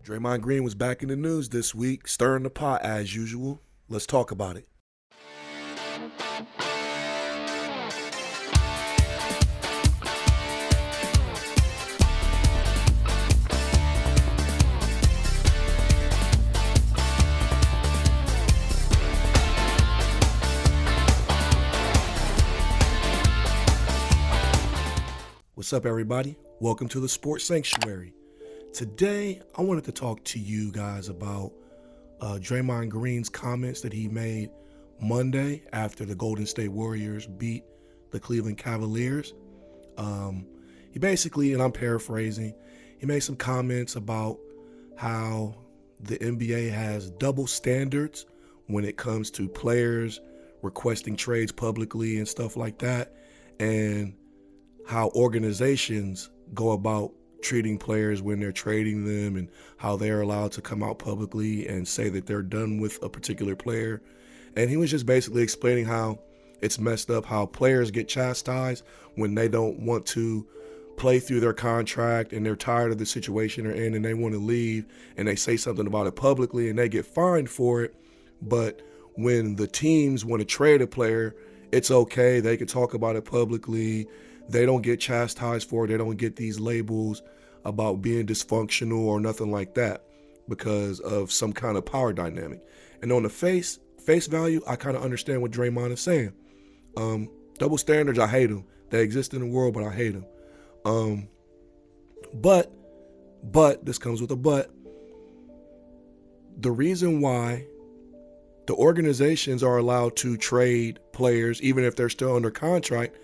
Draymond Green was back in the news this week, stirring the pot as usual. Let's talk about it. What's up, everybody? Welcome to the Sports Sanctuary. Today, I wanted to talk to you guys about Draymond Green's comments that he made Monday after the Golden State Warriors beat the Cleveland Cavaliers. He basically, and I'm paraphrasing, he made some comments about how the NBA has double standards when it comes to players requesting trades publicly and stuff like that, and how organizations go about treating players when they're trading them and how they're allowed to come out publicly and say that they're done with a particular player. And he was just basically explaining how it's messed up, how players get chastised when they don't want to play through their contract and they're tired of the situation they're in and they want to leave and they say something about it publicly and they get fined for it. But when the teams want to trade a player, it's okay. They can talk about it publicly. They don't get chastised for it. They don't get these labels about being dysfunctional or nothing like that because of some kind of power dynamic. And on the face value, I kind of understand what Draymond is saying. Double standards, I hate them. They exist in the world, but I hate them. But this comes with a but. The reason why the organizations are allowed to trade players, even if they're still under contract,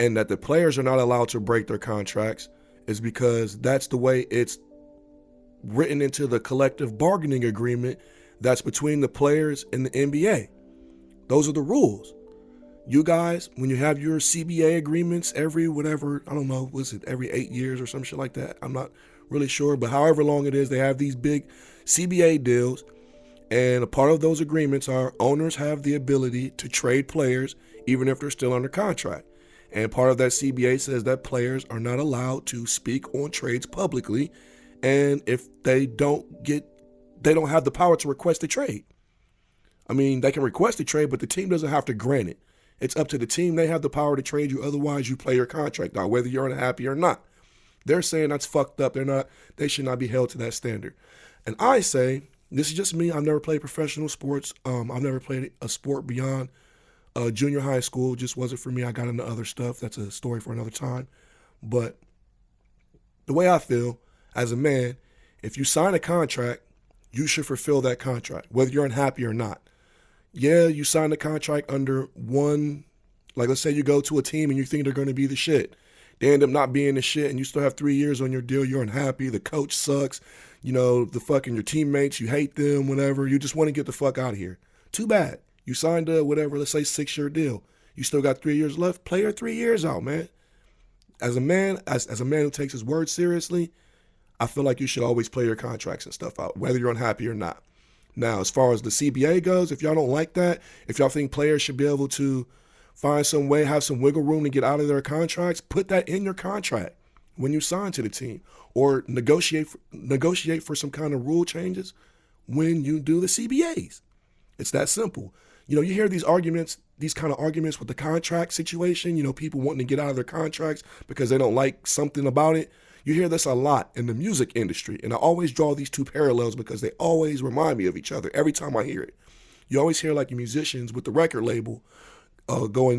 and that the players are not allowed to break their contracts is because that's the way it's written into the collective bargaining agreement that's between the players and the NBA. Those are the rules. You guys, when you have your CBA agreements every 8 years or some shit like that? I'm not really sure, but however long it is, they have these big CBA deals. And a part of those agreements are owners have the ability to trade players even if they're still under contract. And part of that CBA says that players are not allowed to speak on trades publicly. And if they don't have the power to request a trade. I mean, they can request a trade, but the team doesn't have to grant it. It's up to the team. They have the power to trade you. Otherwise, you play your contract out, whether you're unhappy or not. They're saying that's fucked up. They should not be held to that standard. And I say, this is just me. I've never played professional sports. I've never played a sport beyond junior high school. Just wasn't for me. I got into other stuff. That's a story for another time. But the way I feel as a man, if you sign a contract, you should fulfill that contract, whether you're unhappy or not. Yeah, you sign the contract under one, like let's say you go to a team and you think they're going to be the shit. They end up not being the shit and you still have 3 years on your deal. You're unhappy. The coach sucks. Your teammates, you hate them, whatever. You just want to get the fuck out of here. Too bad. You signed a whatever, let's say 6-year deal. You still got 3 years left. Play your 3 years out, man. As a man, as a man who takes his word seriously, I feel like you should always play your contracts and stuff out, whether you're unhappy or not. Now, as far as the CBA goes, if y'all don't like that, if y'all think players should be able to find some way, have some wiggle room to get out of their contracts, put that in your contract when you sign to the team, or negotiate for some kind of rule changes when you do the CBAs. It's that simple. You hear these kind of arguments with the contract situation, people wanting to get out of their contracts because they don't like something about it. You hear this a lot in the music industry. And I always draw these two parallels because they always remind me of each other every time I hear it. You always hear like musicians with the record label going,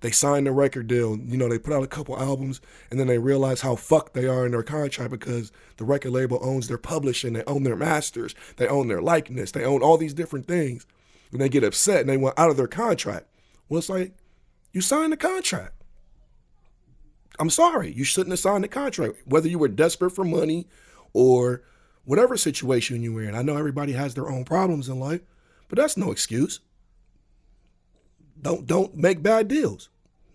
they sign the record deal, they put out a couple albums and then they realize how fucked they are in their contract because the record label owns their publishing, they own their masters, they own their likeness, they own all these different things. And they get upset and they want out of their contract. Well, it's like, you signed the contract. I'm sorry, you shouldn't have signed the contract, whether you were desperate for money or whatever situation you were in. I know everybody has their own problems in life, but that's no excuse. Don't make bad deals.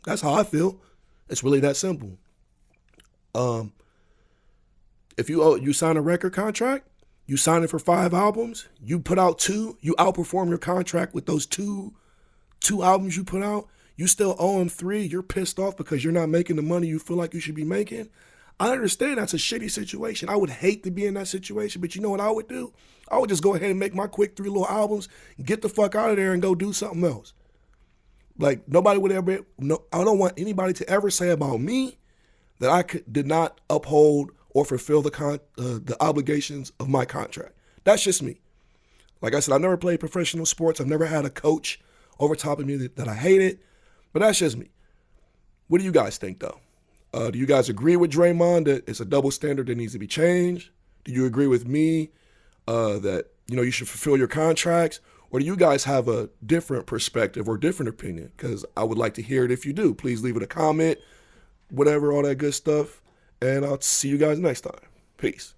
That's how I feel. It's really that simple. If you sign a record contract, you sign it for 5 albums, you put out 2, you outperform your contract with those two albums you put out, you still owe them 3, you're pissed off because you're not making the money you feel like you should be making. I understand that's a shitty situation. I would hate to be in that situation, but you know what I would do? I would just go ahead and make my quick 3 little albums, get the fuck out of there and go do something else. Like, nobody would ever, no, I don't want anybody to ever say about me that I did not uphold or fulfill the obligations of my contract. That's just me. Like I said, I've never played professional sports. I've never had a coach over top of me that I hated, but that's just me. What do you guys think, though? Do you guys agree with Draymond that it's a double standard that needs to be changed? Do you agree with me that, you should fulfill your contracts? Or do you guys have a different perspective or different opinion? Because I would like to hear it if you do. Please leave it a comment, whatever, all that good stuff. And I'll see you guys next time. Peace.